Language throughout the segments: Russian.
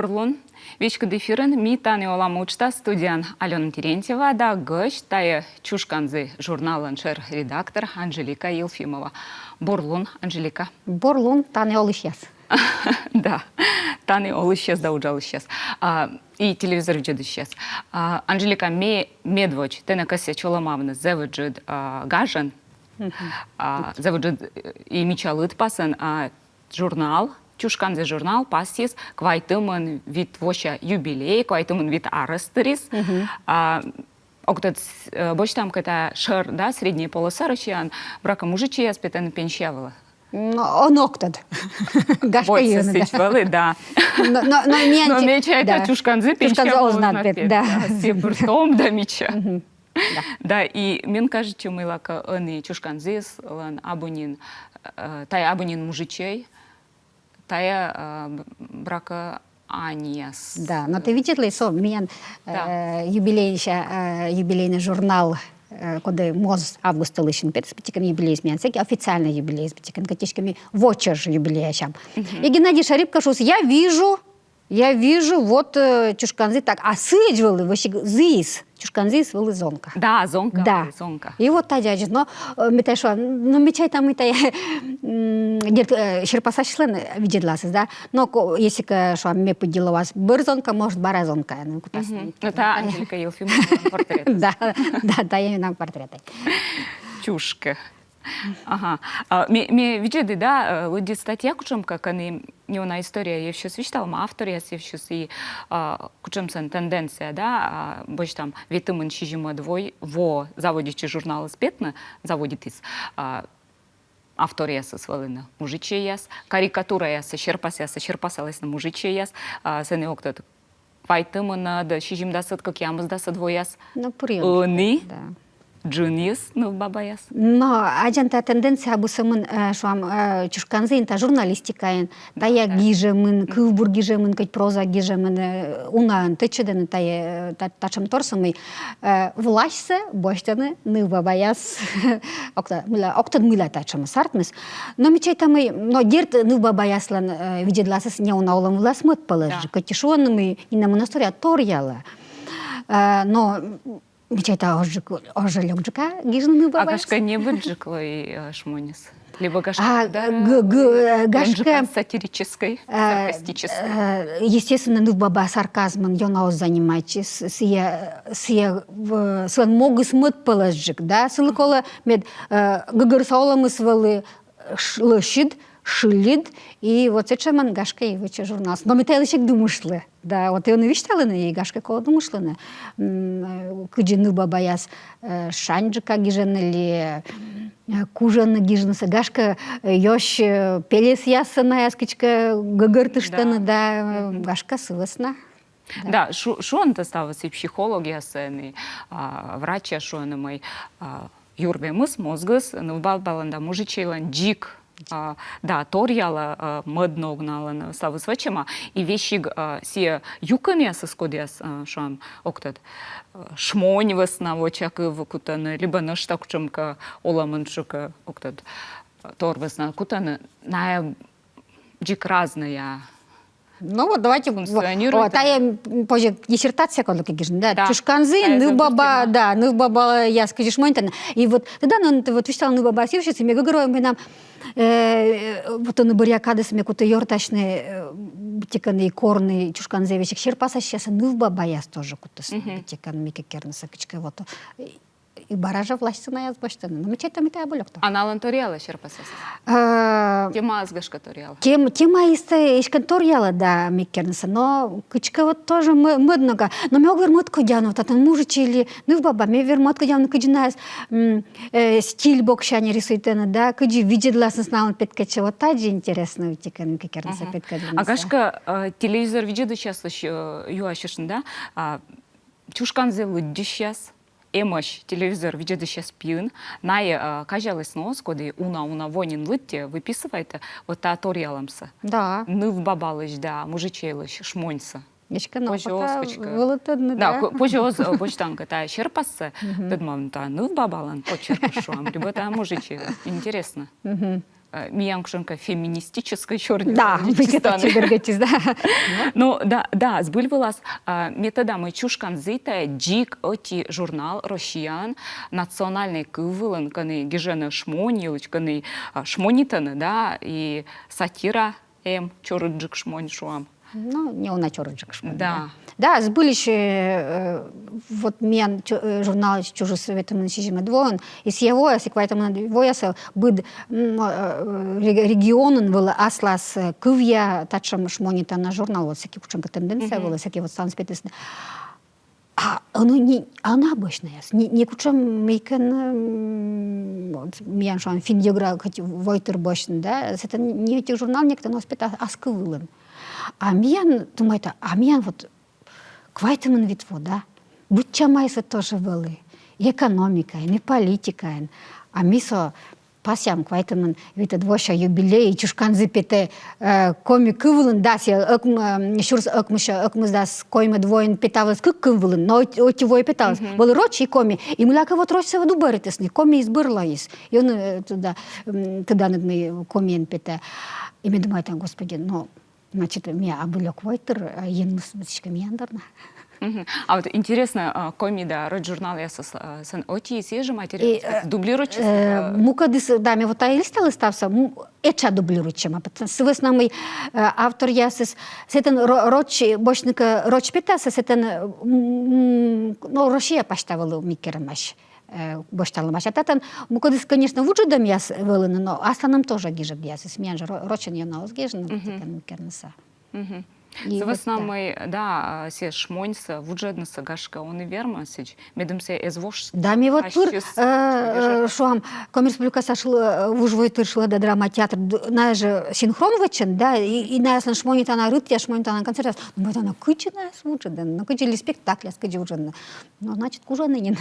Бурлун. Вечка дефирен ми таны олам учта студиян Алена Терентьева да гыш тая чушканзы журналын шер редактор Анжелика Елфимова. Бурлун, Анжелика. Бурлун таны ол исчез. Да, таны ол исчез, да уджал исчез. И телевизор видит исчез. Анжелика, медвоч, ты на косе чоламавны зевуджид гажен, зевуджид и мичалыт пасан журнал, чушканзе журнал пасис квайтымын вид воща юбилей, квайтымын вид арыстырис. Октат боштам ката шер, да, средние полоса рычиян, брака мужичия спетен пенщавала. Он октад. Гашка юна, да. Но меча это чушканзе пенщавала. Да. Сепуртом да меча. Да, и мен кажется, мы лака они чушканзис, лан абунин, тай абунин мужичей, тая брака Аниас. Да, но ты видела, что мен юбилейный журнал, когда моз августа лишен перед спитиком юбилей смен, всякий официальный юбилей спитиком, катишками вочер юбилей щам. И Геннадий Шарip кашус, я вижу вот чушканзы так, а сыджвалы вообще зис. Чушканзис вылы зонка. Да, зонка. Да. Зонка. И вот та дядя, но митай шо, ну мечай там митай, шерпасачлен видедласыз, да. Но если шо ме подела вас бырзонка, может бара зонка. Ну это Анжелика Елфимова портрет. Да, именно портреты. Чушка. Ага. Мне видели, да, люди статья кучем, как они не на история, я все свечтала, авторы, я все и кучем сан тенденция, да, больше там витамин чижима двой, заводите журналы спетно, заводит из авторы я свалена мужичья яс, карикатура я черпасалась на мужичья яс, сене октат витамина, да чижим дасад, как ямыз дасад двояс. Ну, прием. Они. Джуниус, ну, бабаяс. Но аджанта тенденция бусамын шуам чушканзы инта журналистикаен, тая гижемын, кылбур гижемын, кать проза гижемын, унаан тычеден тая тачам торсамый влашсы боштаны ны бабаяс октад мыла тачам сартмыс. Но мечай тамый, но дерт ны бабаяслан видедласыс не унаулам власмыт положи, катишонный и на монастыря торяла. Но мечтай-то ожелёгджика, гижны бабаяс. А гашка не быджикло и шмонис? Либо гашка, гашка сатирической, саркастической. Естественно, ну баба сарказмом, ёнаус занимается, сван могу смыт положик, да, сылкола мед гыгырсаула мысвалы лышид, шилид, и вот это мангашка и выче журнал. Но мы телешек думашлы, да, вот и он вишталы на ей гашка кола думашлы на кыджины бабаяс шанджика гиженели, кужаны гижнысы гашка ёш пелес ясына яскичка гыгыртыштаны, да, гашка сывысна. Да, шон-то ставится и психология сцены, врача шон мой юрбемыс мозгыс, ну балбаланда мужичейлан джик. Да, торяла модно гнала славу свечема и вещи все юками сосходяс шам октад шмонь весна в очах вкутаны либо на штакчемка оламаншука октад тор весна кутаны на джик разная. Ну вот давайте, вот, а я позже диссертация колоки гижн, да, чушканзы, ныбаба, да, ныбаба, я скажешь монтан, и вот тогда он вот вещал ныбаба севшись, и мы говорим нам, вот он бурякады с мекуты йорташные, тиканы корны чушканзы вещи, черпаса сейчас ныбаба я тоже куты с тикан мики кернса кичка вот. И баража власти на язбаштаны. Но мечай там и та оболёк. Она ланториала черпасас. Тема азгашка ториала. Тема искан ториала, да, микернса. Но кычка вот тоже модного. Но мы вермот кодяну, вот это мужичи или ну в баба, мы вермот кодяну кыджинас стиль бокшани рисуйтена, да, кыджи видит ласна снал петкача. Вот таджи интересно утикан микернса петкача. А гашка телевизор видит сейчас еще юашишн, да? Чушканзе лыдди сейчас. Эмош телевизор видит сейчас пьюн, най кажалось нос, коли уна вонин лытте выписывает вот та ториаламса. Да. Ну в бабалыш, да, мужичейлыш, шмоньса. Ечка, ну пока вылытадны, да. Да, позже почтанка та черпасса, тед мам та ну в бабалан почерпушуам, либо та мужичейла. Интересно. миянкшенка феминистической черной. Да, выкатать да. Ну, да, сбыльвылас методамы чушкан зыта джик оти журнал Россиян национальный кывылын, каны гижена шмонилыч, каны шмонитаны, да, и сатира чорыджик шмонь шуам. Ну, не он чорыджик шмонь. Да. Да, сбылись вот мен журнал «Чужой совет мансижиме двоен», и с его, если квайтам двоясел, быд регионен был аслас кывья, тачам шмонита на журнал, вот всякие кученка тенденция была, всякие вот санспетис. А оно не, она обычная, не кучам мейкен, вот, мен шан финдиогра, хоть войтер бочен, да, это не этих журнал, некто нос пета аскывылен. А мен, думаю, а мен вот квайтамен витво, да, будь чамайса тоже были, и экономика, и политика, а мисо пасям квайтамен вита двоша юбилей, чушканзы пете коми кывылын, да, се шурс ыкмыш да койме двоен питавас кывылын, но отивой питавас, был рочи коми, и мляка вот рочсева дубаритесни, коми избырла из, и он туда мы коми пете, и мы думаем, господи, ну, значит, меня обылек войтер, ен мысличка мияндарна. А вот интересно, комида, род журнал я сан оти сежи материал, дублируешь? Мукадис, да, мне вот листал стався, эча дублирует чем, а потому что с нами автор я сетен роч бочника роч питаса, сетен ну Россия поставила микерамаш. Бошталмаш. А татан, мукадис, конечно, вуджудам я велена, но астанам тоже гижа гьяс, смен же рочен я на озгижен, микернаса. С веснамой, да, се шмоньса, вуджеднаса гашка, он и вермасич, медымсе эзвош. Да, мне вот тур, шуам, коммерс-плюка сошла, вужвойтыр шла до драма-театр, на же синхрон вачен, да, и на ясно шмонит она рыт, я шмонит она концерт, ну, это она кычена с вуджеден, ну, кычели спектакля, скажи вуджеден, ну, значит, кужа нынен.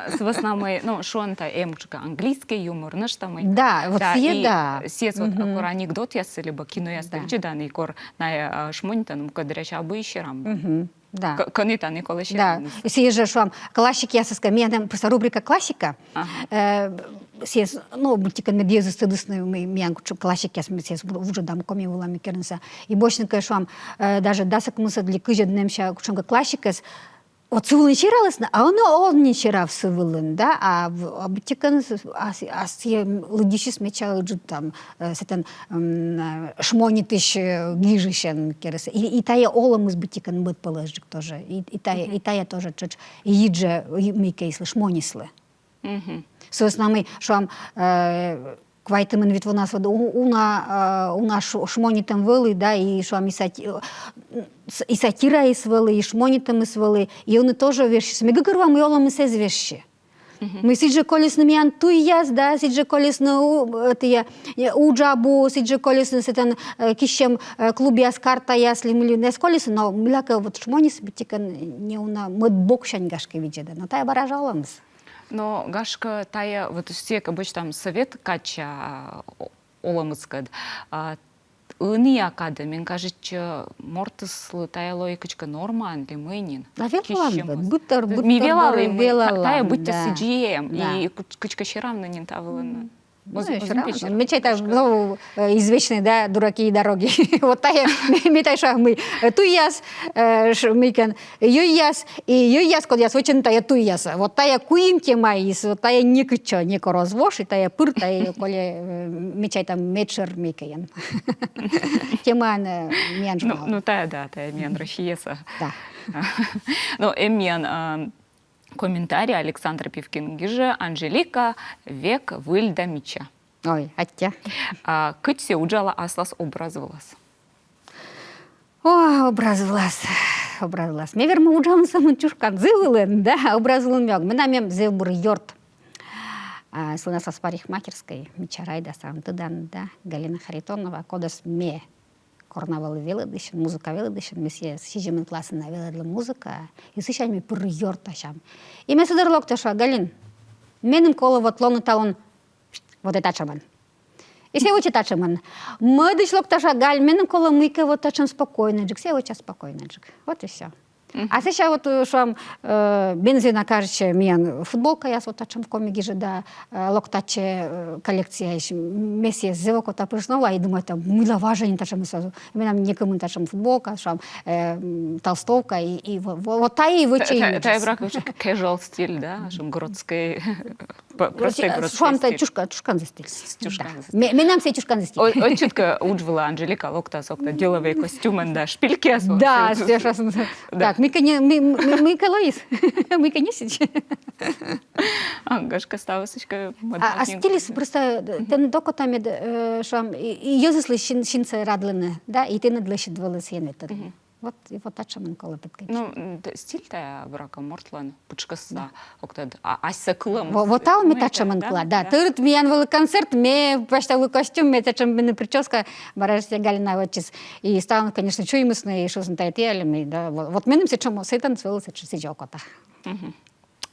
С веснамой, ну, шуан-то эмчика, английский юмор, наш там. Да, вот все, да. Сес вот акор анекдот ясы, либо кино ясы, вчедан, и кор на шмонитаном, кадряча бы еще рам. Да. Конита Никола ще. Да. Если я же швам классики, я соска, меня там просто рубрика классика. Сес, ну, мультикан медиазы стыдысны, мы мянку классики, я сес уже дам коми улами кернса. И больше швам даже дасак мыса для кыжеднемся кучонка классика. Вот сывылын ширалась, а он не ширав сывылын, да, а бутикан, а все лыдищи смеча там, сетен шмонитыш гижищен керес. И тая олам из бутикан быт положик тоже, и тая тоже чуть, и идже микейслы, шмонислы. Собственно, мы швам квайтамен вит у нас шмонитам вели, да, и швам и сатира из вели, и шмонитам из вели, и они тоже вещи. Смега гървам и олам се вещи. Мы сидже колес на миян туяс, да, сидже колес на уджабу, сидже колес на сетен кищем клубе аскарта ясли мили не сколес, но мляка вот шмонис битика не уна мод бокшань гашка видеда, но тая баражаламс. Но гашка тая вот все обычно там совет кача оламыскад. Ыны акады, мен кажется, мортыслы тая логикачка норман ли мынин. Наверное, будто тая будто сиджием и кучка щеравна не тавылына. Мечай ну, извечные, да, дураки и дороги. Вот тая, метай шаг мы туяс, микен, юяс, и юяс, код яс, очень тая туяс. Вот тая куим темаис, вот тая никчо, нико развош, и тая пыр, тая, коли мечай там мечер микаен. Тема мен журнал. Ну, тая, да, тая мен рахиеса. Да. Ну, мен комментарий Александра Пивкин-Гиже, Анжелика, век выльда меча. Ой, аття. Кытсе уджала аслас образовалась. О, образовалась. Мне верно уджам самым чушкан зывылен, да, образовал мёг. Мы намем зевбур йорт. Слына со парикмахерской, мечарайда сам тыдан, да, Галина Харитонова, кодас ме. Корнавалы веледышен, музыка веледышен, мы все сижемен классы на веледла музыка, и сыщан ми пыр йорт ташам. И мы сударлок таша, Галин, менем коло вот лону талон, вот это тачаман. И все учи тачаман. Мы дышлок таша, Галь, менем коло мыка вот тачам спокойно джик, все уча спокойно джик. Вот и все. А сейчас вот шам бензина кажется, мен футболка я вот тачем комиги же да локтаче коллекция еще месяц зевок вот пришла и думаю там мило важно тачем сразу меня некому тачем футболка шам толстовка и вот та и вычей. Та брак уже casual стиль, да, шам городской простой городской шам та стиль. чушкан за стиль. Чушкан за стиль. Менам все чушкан за стиль. Ой, чутко уджвала Анжелика локта сокта деловые костюмы, да, шпильки. Да, сейчас. Так, мы Лоис, мы конечно. Гашка ставосочка. А стилис просто ten доко там шам юзыслы шинца радлыны, да, и ты надлышит дволосены тады. Вот так шамын кола питкай. Ну, стиль-то брака мортлан, пучкаса, октад, асаклым. Вот там мы так шамын кола, да. Ты миян был концерт, мне почтовый костюм, мне так шамын прическа, барашься галина ватчис. И стал, конечно, чуемысный, и что знает ялем, да. Вот меным се чому сетан свелся, что сидел кота.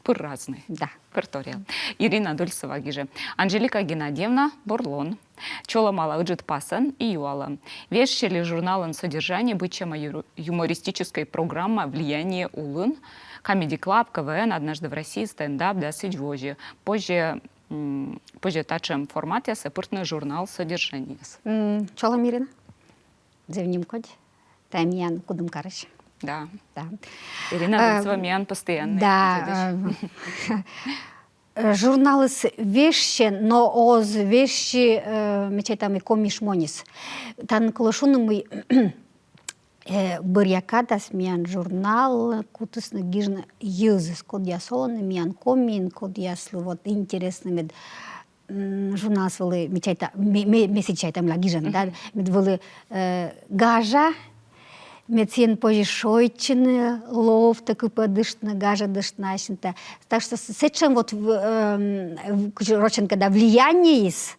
Пыр разный. Да. Пертория. Ирина Дольцева гиже. Анжелика Геннадьевна Борлон. Чола мала ыджит пасан и юала. Вещали журналын содержание бычама юмористической программа «Влияние улын». Comedy Club, КВН, однажды в России, стендап, да, сидвожи. Позже тачем формате сапыртный журнал содержание. Чола Мирина? Зевним код. Там ян кудым карыш. Да. Да. Ирина Дольцева миян постоянный. Да. Журналы с вещи, но оз вещи, мечай там и комиш монис. Тан колошуны мы бурякадас миян журнал, кутысны гижны юзыс, код я солоны, миян комин, код я вот интересный мед журнал свалы, мечай там, месячай там лагижен, да, мед валы гажа, Медсен позже шойчины, лов, такой подышно, гажа дышнащента. Так что с этим вот, короче, когда влияние есть,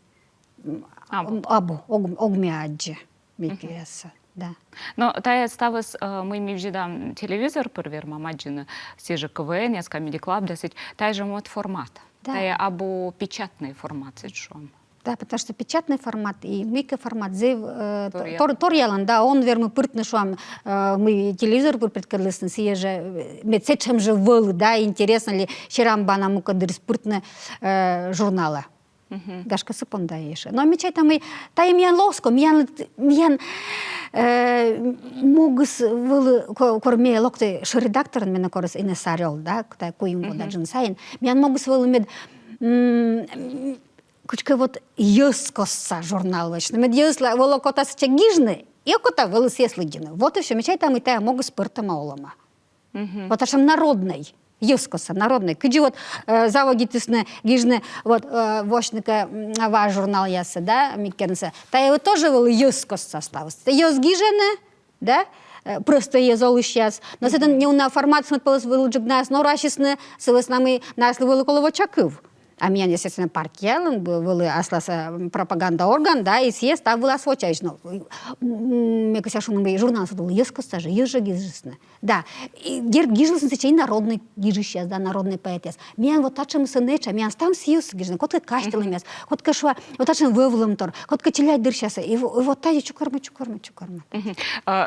огмяджи, мипиеса, да. Но тая ставас мы мивжидам телевизор первер мамаджина, все же КВН, с Comedy Club, досить, тая же мод формат. Тая або печатный формат, сечом. Да, потому что печатный формат и микроформат, Торьялан, да, он верно пыртный шуам, мы телевизор предкарлысны, съезжа, медсечем же выл, да, интересно ли, щерам бана мукадырс пыртны журнала. Гашка сыпон да еше. Но мечай там и, та и миян лоско, миян могус выл, корме локты шоредакторын мен корыс инесарел, да, ктай куим вода джин сайын, миян могус выл мед, кучка вот ёскоса журнал вечно. Мед ёсла волокота с чагижны, и окота волос еслыгины. Вот и все. Мечай там и тая могу спырта маолома. Вот аж народный. Ёскоса, народный. Кыджи вот заводитесны гижны, вот вошника ваш журнал ясы, да, миккернса. Тая вот тоже вол ёскоса осталось. Ёс гижены, да, просто езол сейчас. Но это не на формат смотрелось вылуджигнас, но рашисны, с нами нас вылуколово чакыв. А меня, естественно, партия, был пропаганда орган, да, и съезд, а была свочаешь, но мне кажется, что мы журнал был ескоса же, ежа гижесна. Да, гижесна сечей народный гижи сейчас, да, народный поэтес. Меня вот тачем сынеча, меня там съезд гижесна, котка каштелы мяс, котка шва, вот тачем вывлымтор, котка челять дырщаса, и вот та чукарма.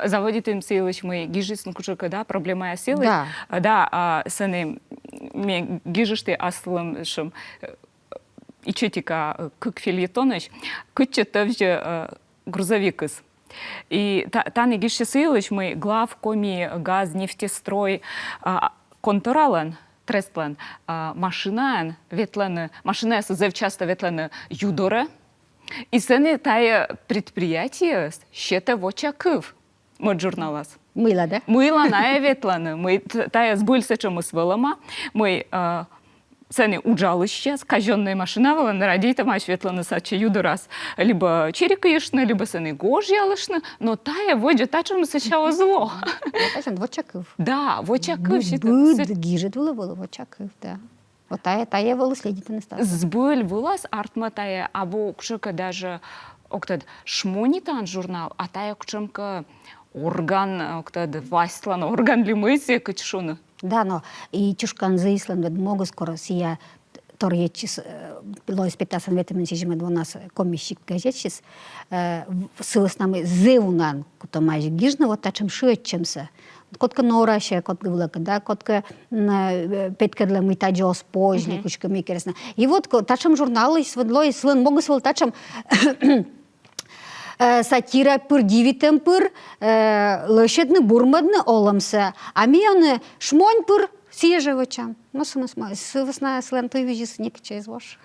Заводит им силыч мы гижесна кучерка, да, проблема силы. Да, сыны мне гижешты аслым шум. И чутика как фельетоныч, кучета вже грузовикыз. И таны гиши силыч мы глав коми газ нефтестрой конторалан трестлан машинаан ветланы машина завчасто ветланы юдора. И сыны тая предприятие щета вочакыв мод журналас. Мыла, да? Мыла на ветланы. Мы тая сбылся чему свелома. Мы сени уджалище, казенная машина, вона на радійта має світло саче юду раз, либо черекаєшне, либо сени гож'ялишне, но тая водя тачем сачало зло. Я кажу, вочакив. Да, вочакив. Буд гіжет було вочакив, да. Вот тая волу следити не стала. Збиль вилаз артма тая, або кшика даже, октад, шмонітан журнал, а тая кчемка орган, октад, вайслан, орган лимыси, качшуна. Да, но и чушкан заислан, могу скоро сия торгечис лоис питасан ветемен сижме 12 комищик газетчис сылыснамы зеунан кутомаж гижна вот тачем шуетчемсе котка нораще котка влака да котка петкадла митаджос позни кучка микересна и вот тачем журналы сведло свен могу свел тачем сатира пыр дивитем пыр лошадны бурмадны оламсы а мияны шмонь пыр сижевачам ну сывысна слен той вижис никче извош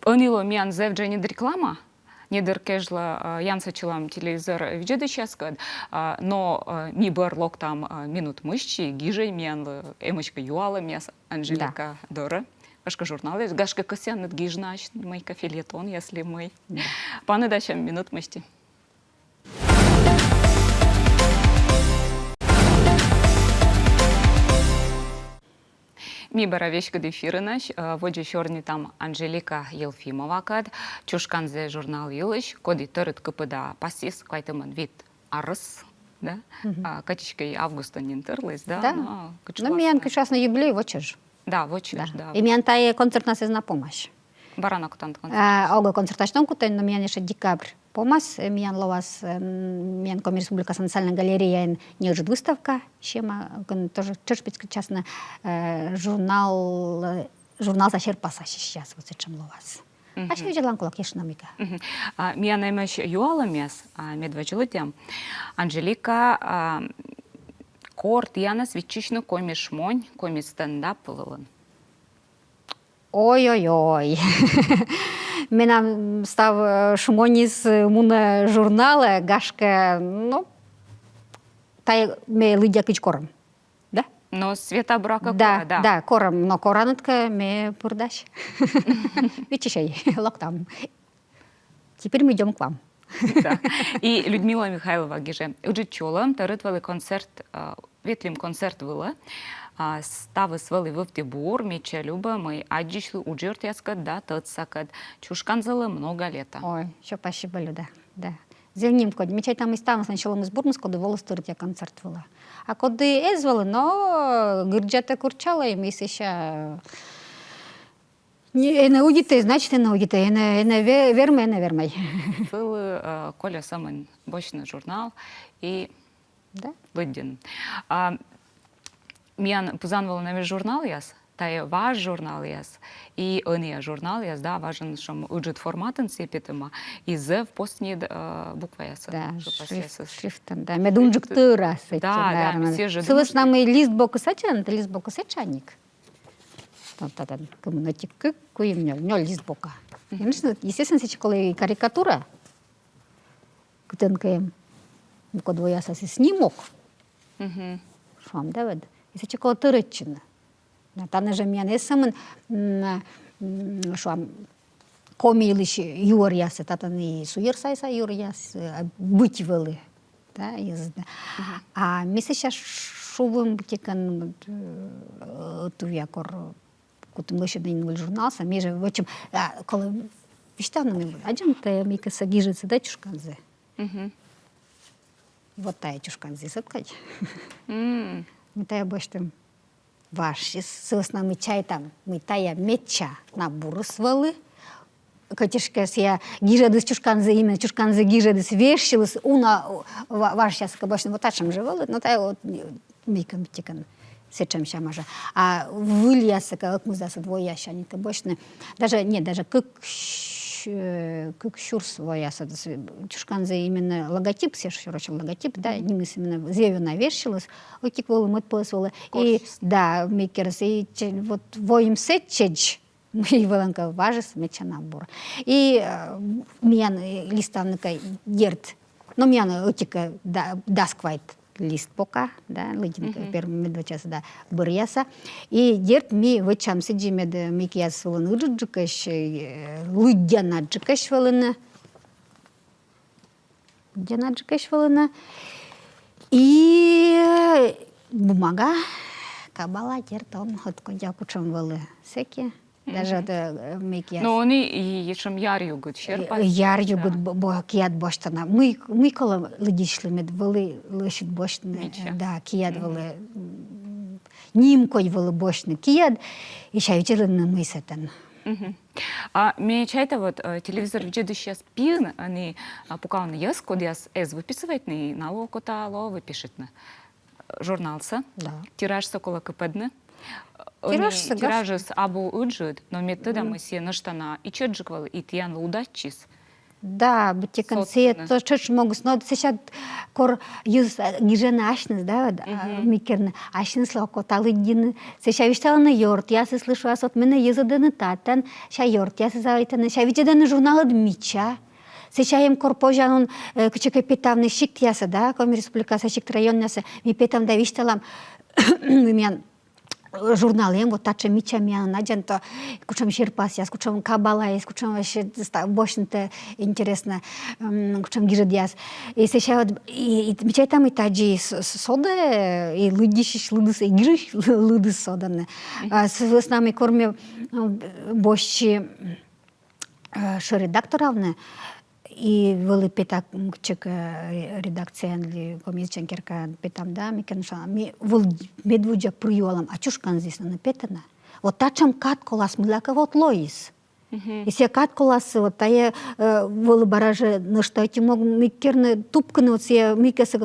Онило миян зевджа не реклама недер кежла янса челам телевизор виджеды ческад, но ми барлок там минут мышчи, гижей миян эмочка юала мяс Анжелика Дора. Гашка журналы, гашка косян гижнач, мой кафелетон, если мы. Паны дачам минут мышти. Ми баравешка дефирынаш, воджи чорни там Анжелика Елфимова кад, чушканзе журнал Юлыш, коди тырыт кыпыда пасис, кайтымын вид арыс, да? Катичкой августа нинтырлыс, да? Ну, миян сейчас на юбилей вочеж. Да, вочеж, да. И миян тае концерт нас на помощь. Барана кутант концерт. Ого концертачном кутен, но миян еще декабрь. Помас, миян ловас, миян Коми Республика Национальная галерея не уже выставка, чема тоже черпицкий частно журнал за Черпаса сейчас вот чем ловас. А что видела анкулак ешнамика? Миян эмеш юала мес, медведжелытям. Анжелика корт янас вичично коми шмонь, коми стендап пылылын. Ой-ой-ой. Менам став шумониз муна журнала гашка, ну, тай ме лидя кич корм, да? Но света брака да, кора, да. Да, корм, но коранатка ме пурдаш. Вичищай, локтам. Теперь мы идем к вам. Да. И Людмила Михайлова гиже. Уджи чолам, тарытвали концерт, ветлим концерт вила. Ставы свали вывтебур, меча люба, мы аджишлы уджирт яскад, да, тыцакад. Чушканзалы много лета. Ой, еще спасибо, Люда, да. Зелним код, мечай там и стану сначала мы сборны, коды волостырт я концерт вила. А коды эзвали, но гырджата курчала, и мы еще... Не удите, значит, не удите, не вермай. Был Коля Самын, бочный журнал, и да? Лыдин. Миян пузанвала на журнал яс, та ваш журнал яс, и он журнал яс, да, важен, что уджит форматен сепетема, и в постни буква яс. Да, шрифтом, да, медунджик тыра. Да, все же. Сывыс нам и лист бокусачан, это лист бокусачаник. Там коммунатик, куи мне лист бока. Естественно, сейчас коли карикатура, ктенкаем, кодво яса снимок. Швам, да, ведь. И сейчас коли тырычина. Таны же меня не самын, швам, комилищ юр яса, татаны суер сайса юр яс, быть вели, да, езда. А мы сейчас шубым бутикан тувякор. Кутым лише день журнал, самі же, в общем, коли віштавно не буде, аджам те міка сагіжиться, да, чушканзе. Вот тая чушканзе сыткать. Мы тая баштым ваш, сылсна мы чай там, мы тая меча на бурысвалы, Катишкес я гижедыс чушканзе именно чушканзе гижедыс вешчилыс, уна ваш сейчас кабашный вот тачем живалы, но тая вот мика митикан. Сечем щамажа. А выльяса, как мы здесь двое щаника бочны, даже как щур своя, чушканзе именно логотип, все широчил логотип, да, не мы именно зевена вешилась, окик волы мыт полосволы, и да, микерс, и вот воим сетчедж, мы воланка важес меча набор. И миян листавника дерт, но миян окика дасквайт, лист пока, да, лыдинка, первым медвечас, да, бурьяса. И дерт ми вычам сиджи мед микияс волын уджуджукаш, лыдяна джукаш волына. Лыдяна джукаш волына. И бумага, кабала дерт, он хотко дякучам волы секи. Даже это микияс. Но они и ешем ярью гуд черпать. Ярью гуд бо кият боштана. Мы коли лидішли мед вели лишить боштне, да, кият вели. нимкой вылы бошны кияд, и шайвичелыны мысетен. А мне чайта вот телевизор видео сейчас пин, они пукал на ес, код яс выписывает на налог отало, выпишет на журналса, Да. тираж сокола кпдны. Тираж с абу уджуд, но метода мы се на штана и чеджиквал и тиян удачис. Да, бути конце, Собственно. то чеш могу снод сейчас кор юз гижена ашнес, да, микерне ашнес локо талыгин, сейчас виштала на йорт, я се слышу ас от меня езаданы татан, ша йорт, я се завайтаны, ша видеданы журналы дмича. Сейчас им корпожан он кучек питавный шик яса, да, коми республика шик район яса, ми питам да вишталам, меня журналем, вот тача мича меня наден, то кучам шерпас, я кучам кабала, я кучам вообще бошнте интересно, кучам гижадьяс. И сейчас вот и мича там и таджи сода, и лудишь лудус, и гижиш лудус соданы. С нами корме бошчи шо редакторовны. И вели питак чек редакция ли комиссия керка питам да ми кенша ми вол медвуджа приюалам а чушкан здесь на петана вот тачам кат колас милака вот лоис и се кат колас вот тая вол бараже на что эти мог ми керне тупкны вот се ми кес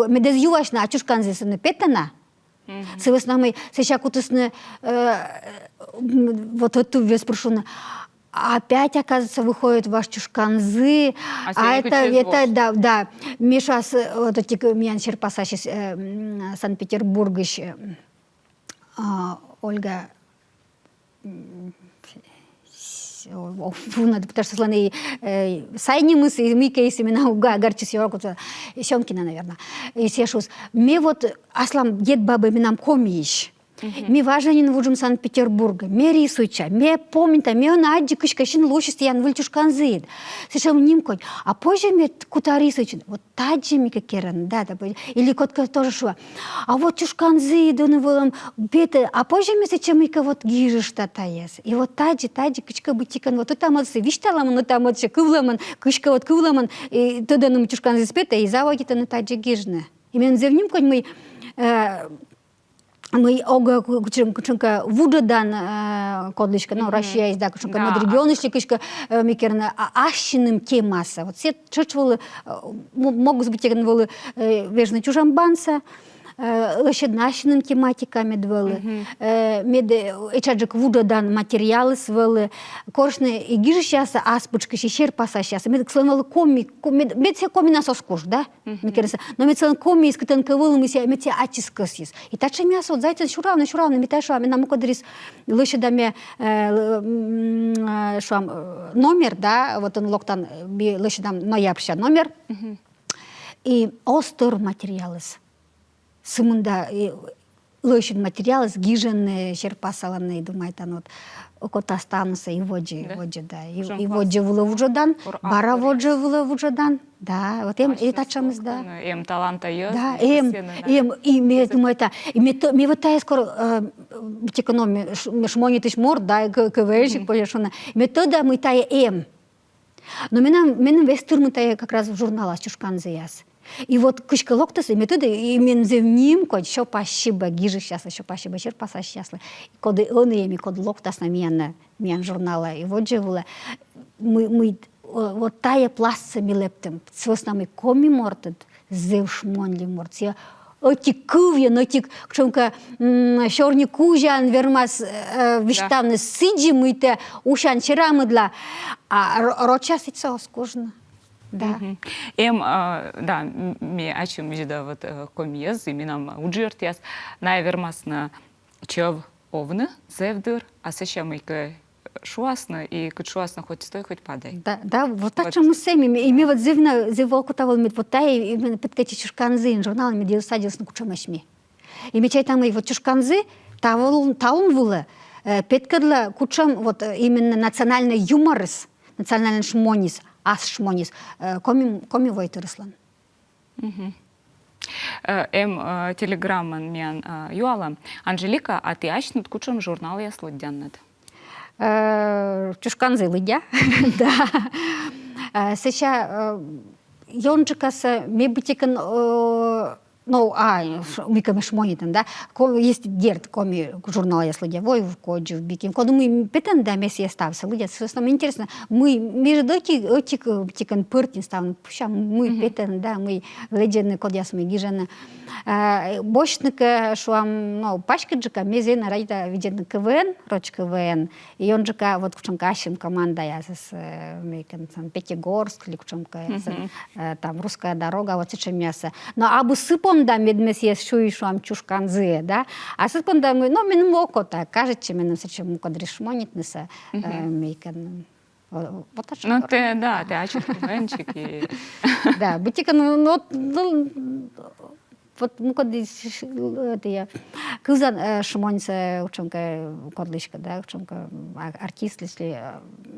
медез юаш на чушкан здесь на петана с нами сейчас кутусны вот эту вес прошуна. Опять, оказывается, выходит ваш чушканзы, это, да, Миша, вот эти, меня черпаса Санкт-Петербург еще, Ольга, надо, потому что слоны сайнимыс, и мика есть имена уга, горчис йорку, Щенкина, наверное, и сешус. Мне вот, аслам, дед баба именам комиш. Ми важанин вуджум Санкт-Петербурга, ми рисуйча, ми помните, ми он аджи кышкашин лошасть ян выльчушкан зид. Сешам нимкой, а позже ми кута рисуйча, вот таджи ми какеран, да, или котка тоже шо. А вот чушкан зид, он вылам бета, а позже ми сечем мика вот гижиш татаес. И вот таджи кышка бутикан, вот там вот вишталаман, вот там вот кывламан, кышка вот кывламан, и туда нам чушкан зид спета, и заводит на таджи гижне. И мен зевнимкой мы мы ога кученка вуджадан кодлишка, ну Россия есть да кученка мадригионышли кучка микерна ашиным темаса. Вот все чучвалы могут быть волы вежны чужамбанса. Лошаднашным тематиками двели, эчаджик вуджадан материалы свели, коршны и гижи сейчас аспучка щер паса сейчас. Мы ксланали коми, мы все коми нас оскуш, да? Но мы целый коми из катанковым мы все ачискасис. И так что мясо зайцы шуравны, мы ташу, мы нам кудрис лошадами шам номер, да? Вот он локтан лошадам ноябрьша номер и остр материалы. Сымында лошадь материалы сгиженные, черпасаланные, думаю, там вот около тастануса и воджи, да, и воджи вула вуджадан, бара воджи вула вуджадан, да, вот им и тачамыз, да. Им таланта есть. Да, и мне думаю, это, и мне вот та скоро экономия, шмонитыш мор, да, квешик поешона, метода мы тая но менам вестур мы тая как раз в журналах чушканзы яс. И вот кышка локтас и методы и мен земним код еще пощиба гижи сейчас еще пощиба черпаса сейчас коды он и код локтас на меня журнала и вот же было мы вот тая пластца милептем с нами коми мортет зевшмонли мортия оти кувья но ти кчонка шорни кужан вермас виштавны сиджи мы те ушан черамы для а рочасица скучно. Да. Да, ми ачим жида вот комиез, и минам уджертяс, навермасно чев овны, зевдыр, а сеща мыйка шуасно, и кыт шуасно хоть стой, хоть падай. Да, вот так, что мы сами, и мы вот зеволку того, вот та, и мы подкати чушканзы, журнал, мы делали садились на кучамашми. И мы чай там и вот чушканзы, таун вулы, петкадла кучам, вот именно национальный юморис, национальный шмонис, ас шмонис, коми войтырыслан. Телеграмман мен юала. Анжелика, а ты ачнут кучам журнал я слудяннат? Чушканзы лыдя, да. Сейчас Йончикаса мебутикан ну, ми шмонітен, да? Есть дерт, коми журнал я слудя, вой в коджу, в биким. Коли ми питан, да, месі я стався, лудя, сосно, інтересно, ми, між доті, тікан пиртін ставн, пуща, ми питан, да, ми глядяни, коли я сме гіжане. Бочника, що ну, пачка джика, мезі на райда виден КВН, роч КВН, і он джика, вот кучом кашим команда, я с мейкен, там, Пятигорск, или кучом там, русская дорога, вот это мясо. Но абы сыпом, да, медмес есть шуишуам чушканзы, да, а сыпом, да, мы, ну, минем око, так, кажется, минем сечем кадриш монитнеса, мейкен. Вот так. Ну, ти, да, театр, КВНчик і... Да, бутика, ну, вот мы когда это я кызан шмонится ученка кодлышка, да, ученка артист, если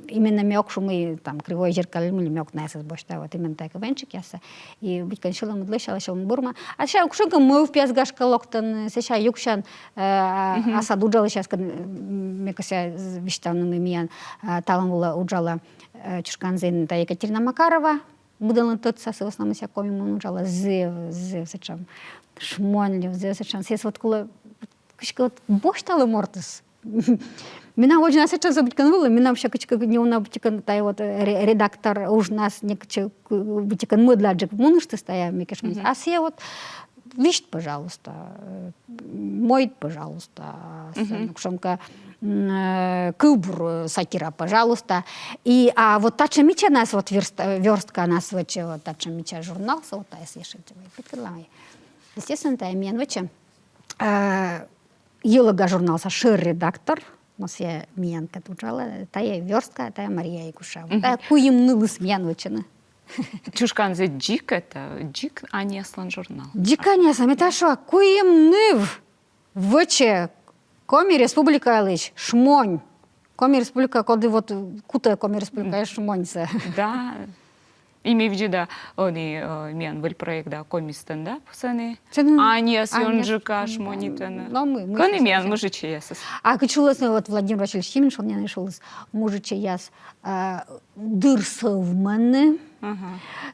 именно мёк, что мы там кривое зеркало или мёк на это больше, да, вот именно так венчик яса и быть кончила мы длыша, а бурма, а сейчас ученка мы в пьязгашка локтан, сейчас юкшан аса дуджала сейчас, когда мне кажется вещтану миян талам была уджала чушканзин, та Екатерина Макарова. Будемо тут в основному сякомі монучала з сечам шмонлів, з сечам. Сес вот коли качка боштали мортис. Меня очень нас сейчас забыть меня вообще качка не у нас тай вот редактор уж нас не качка быть мы для джек монушты стоим, мне кажется. А все вот вещь, пожалуйста, мой, пожалуйста, шумка. Кубр сатира, пожалуйста. И вот та чемича нас вот верстка нас вот та чемича журнал, вот та если подкладывай. Естественно, та имен выче. Елага журнал со шир редактор, но все мен катучала, та я верстка, та я Мария Якуша. Та куем нылыс мен вычена. Чушканзе джик это джик, а не слан журнал. Джика не сам это что? Куем ныв выче. Коми республика лиш, шмонь. Коми республика, коли вот кута коми республика шмонься. Да. Имею в виду, да, они мен был проект, да, коми стендап сцены. А не съемжика шмонитена. Но мы. Кони мен мужичи ясас. А качулась вот Владимир Васильевич Химич, он мне нашел мужичи яс дыр совманы,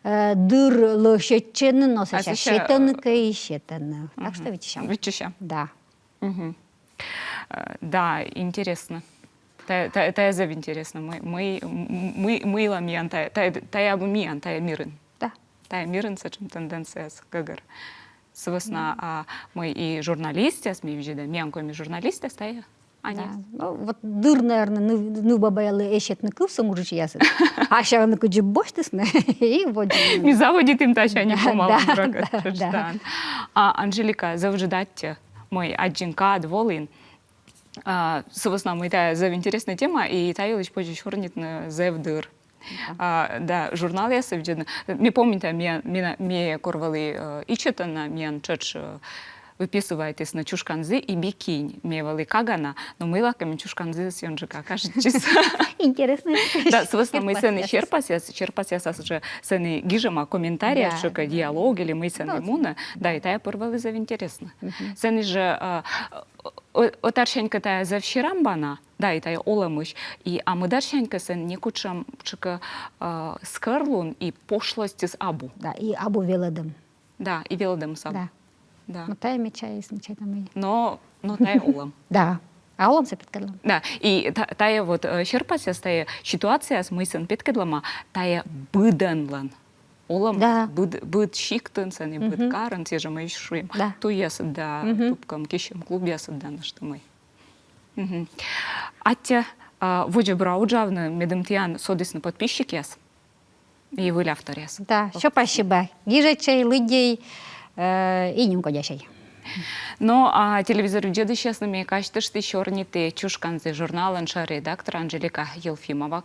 дыр лошечены, но сейчас щетанка и щетана. Так что вычищам. Вычищам. Да. Да, интересно. Та зав интересно. Мы ламиян, та я бы миян, та я мирен. Да. Та я мирен с этим тенденцией с ГГР. Собственно, мы и журналисты, мы видели, миян коми журналисты, та я. Да. Ну, вот дыр, наверное, не бабаялы эщет на кылса мужичи ясет. А сейчас он куджи боштесне и вот. Не заводит им тача, не помалу. Да. А Анжелика, завждать мой аджинка дволин. Собственно, мы та зав интересная тема, и та елыч позже чорнит на зевдыр. Да, журнал я совден. Мне помните, мне корвали и читана, мне чач выписываетесь на чушканзы и бикинь. Мне вали кагана, но мы лаками чушканзы с ёнжика, кажется. Интересно. Да, собственно, мы сены черпасяс уже сены гижема комментария, шика диалог или мы сены муна, да, и та я порвали зав интересно. Сены же отаршенька та за вчерамбана, да, и та я оламыш, и а мы даршенька сен не кучам чика скарлун и пошлости с абу. Да, и абу веледем. Да, и веледем сабу. Да. Да. Но та я мечаю, смечай там и. Но та я олам. Да. А олам се підкидлом. Да, и та я вот черпася стає ситуація з мисен підкидлама, та я биденлан. Олам да. Быд шиктенсен и быд карен, те же мы шуем. Да. Ту ясад да, тупкам кищем клуб ясад да, на что мы. Атя, вождь брауджавны медемтиян содисны подписчик яс. И вы автор яс. Да, що спасибо. Гижачей, людей и не уходящей. Но телевизор деды сейчас мне кажется, что черните чушканцы журнала редактор Анжелика Елфимова.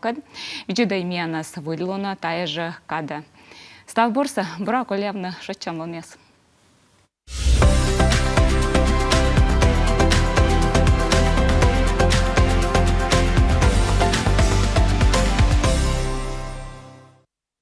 Видео имя нас выделено, та же када. Став борса, брак олявна, шочам лонес.